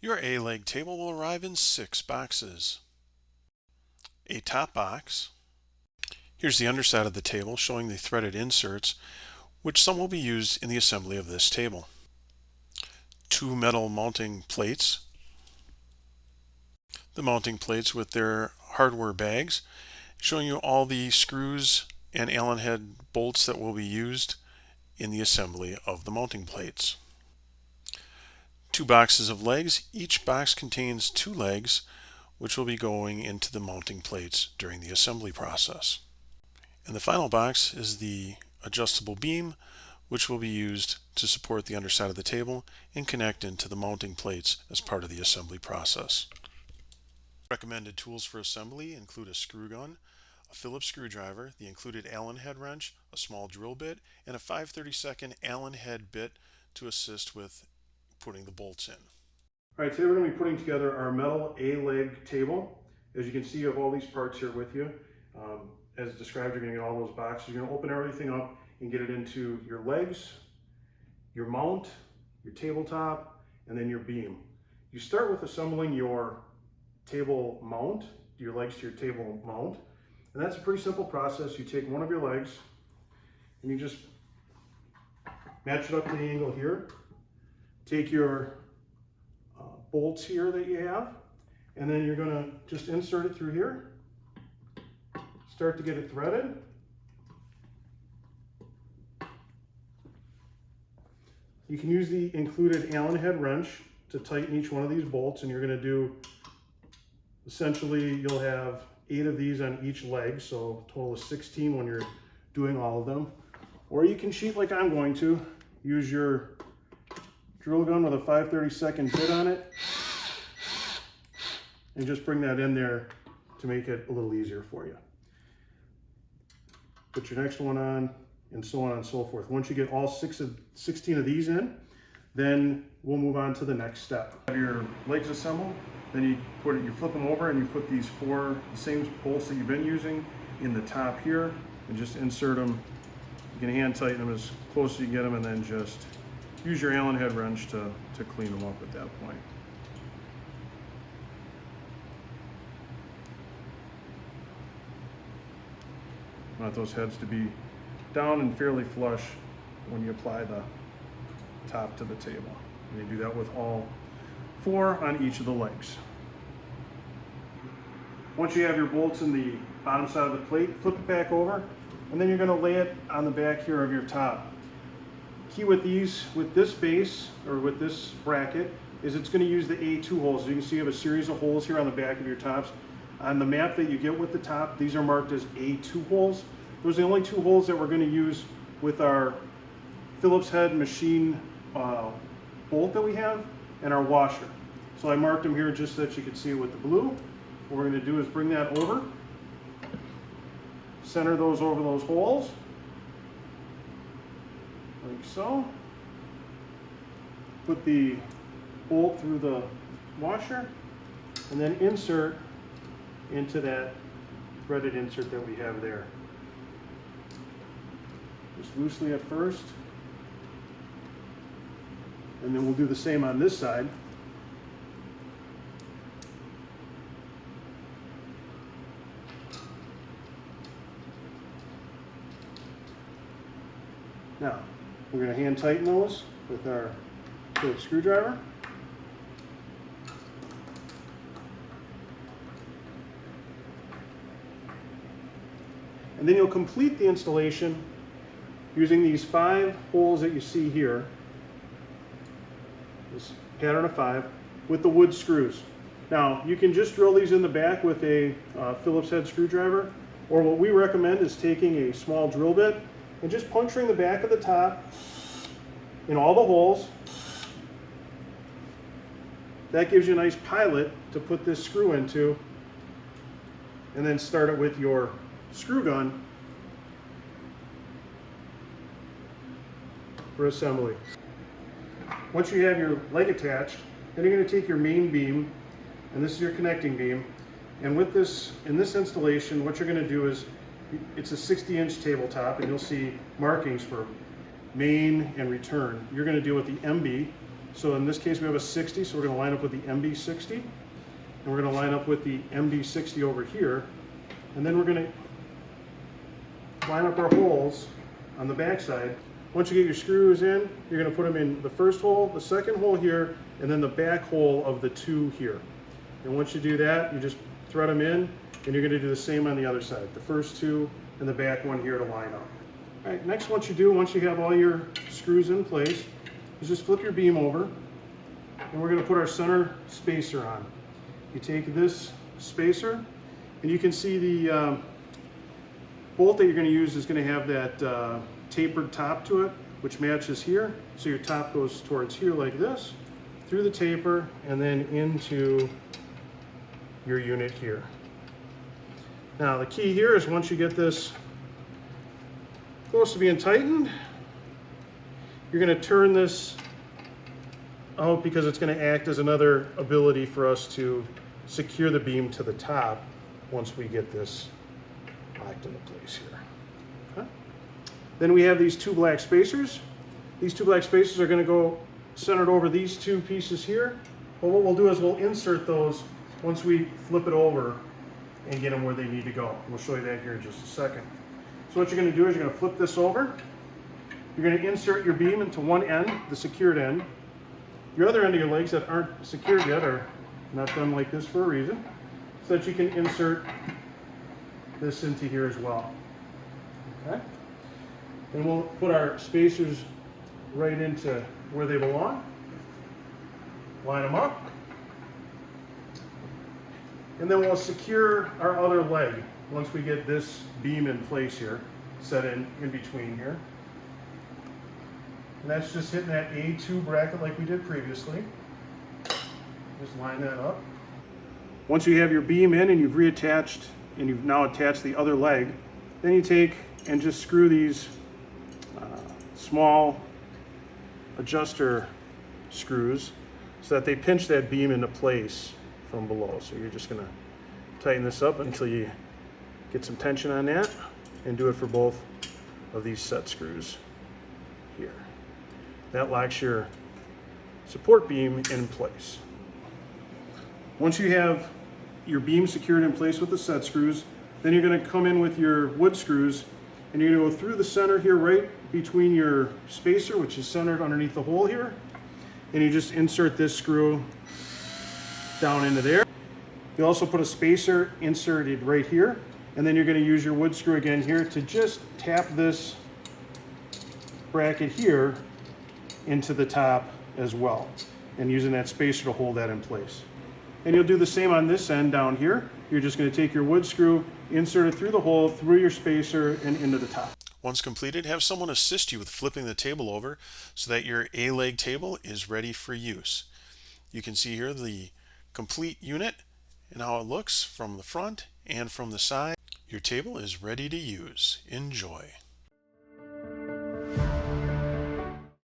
Your A-leg table will arrive in 6 boxes. A top box. Here's the underside of the table showing the threaded inserts, which some will be used in the assembly of this table. 2 metal mounting plates. The mounting plates with their hardware bags, showing you all the screws and Allen head bolts that will be used in the assembly of the mounting plates. 2 boxes of legs. Each box contains 2 legs, which will be going into the mounting plates during the assembly process. And the final box is the adjustable beam, which will be used to support the underside of the table and connect into the mounting plates as part of the assembly process. Recommended tools for assembly include a screw gun, a Phillips screwdriver, the included Allen head wrench, a small drill bit, and a 5/32 Allen head bit to assist with putting the bolts in. All right, today we're going to be putting together our metal A-leg table. As you can see, you have all these parts here with you. As described, you're going to get all those boxes. You're going to open everything up and get it into your legs, your mount, your tabletop, and then your beam. You start with assembling your table mount, your legs to your table mount, and that's a pretty simple process. You take one of your legs and you just match it up to the angle here. Take your bolts here that you have, and then you're going to just insert it through here. Start to get it threaded. You can use the included Allen head wrench to tighten each one of these bolts, and you're going to do, essentially, you'll have 8 of these on each leg, so a total of 16 when you're doing all of them. Or you can cheat like I'm going to. Use your drill gun with a 5/32 bit on it, and just bring that in there to make it a little easier for you. Put your next one on, and so on and so forth. Once you get all 16 of these in, then we'll move on to the next step. Have your legs assembled, then you flip them over and you put these 4, the same bolts that you've been using in the top here, and just insert them. You can hand tighten them as close as you get them, and then just use your Allen head wrench to clean them up at that point. You want those heads to be down and fairly flush when you apply the top to the table. And you do that with all 4 on each of the legs. Once you have your bolts in the bottom side of the plate, flip it back over, and then you're going to lay it on the back here of your top. Key with this base, or with this bracket, is it's going to use the A2 holes. As you can see, you have a series of holes here on the back of your tops. On the map that you get with the top, these are marked as A2 holes. Those are the only 2 holes that we're going to use with our Phillips head machine bolt that we have, and our washer. So I marked them here just so that you can see it with the blue. What we're going to do is bring that over, center those over those holes, like so. Put the bolt through the washer, and then insert into that threaded insert that we have there. Just loosely at first, and then we'll do the same on this side. Now, we're going to hand tighten those with our Phillips screwdriver. And then you'll complete the installation using these 5 holes that you see here, this pattern of 5, with the wood screws. Now, you can just drill these in the back with a Phillips head screwdriver, or what we recommend is taking a small drill bit and just puncturing the back of the top in all the holes. That gives you a nice pilot to put this screw into, and then start it with your screw gun for assembly. Once you have your leg attached, then you're going to take your main beam, and this is your connecting beam, and with this, in this installation, what you're going to do is, it's a 60-inch tabletop, and you'll see markings for main and return. You're going to deal with the MB, So in this case, we have a 60, so we're going to line up with the MD60. And we're going to line up with the MD60 over here. And then we're going to line up our holes on the back side. Once you get your screws in, you're going to put them in the first hole, the second hole here, and then the back hole of the two here. And once you do that, you just thread them in, and you're going to do the same on the other side. The first two and the back one here to line up. All right, next once you have all your screws in place, is just flip your beam over, and we're going to put our center spacer on. You take this spacer, and you can see the bolt that you're going to use is going to have that tapered top to it, which matches here. So your top goes towards here like this, through the taper, and then into your unit here. Now the key here is once you get this close to being tightened, you're going to turn this out because it's going to act as another ability for us to secure the beam to the top once we get this locked into place here. Okay. Then we have these two black spacers. These two black spacers are going to go centered over these two pieces here. But what we'll do is we'll insert those once we flip it over and get them where they need to go. We'll show you that here in just a second. So what you're going to do is you're going to flip this over. You're going to insert your beam into one end, the secured end. Your other end of your legs that aren't secured yet are not done like this for a reason, so that you can insert this into here as well. Okay? Then we'll put our spacers right into where they belong. Line them up. And then we'll secure our other leg once we get this beam in place here, set in between here. And that's just hitting that A2 bracket like we did previously. Just line that up. Once you have your beam in and you've reattached and you've now attached the other leg, then you take and just screw these small adjuster screws so that they pinch that beam into place from below. So you're just going to tighten this up until you get some tension on that, and do it for both of these set screws here. That locks your support beam in place. Once you have your beam secured in place with the set screws, then you're going to come in with your wood screws, and you're going to go through the center here right between your spacer, which is centered underneath the hole here, and you just insert this screw down into there. You also put a spacer inserted right here, and then you're going to use your wood screw again here to just tap this bracket here into the top as well, and using that spacer to hold that in place. And you'll do the same on this end down here. You're just going to take your wood screw, insert it through the hole, through your spacer, and into the top. Once completed, have someone assist you with flipping the table over so that your A-leg table is ready for use. You can see here the complete unit and how it looks from the front and from the side. Your table is ready to use. Enjoy.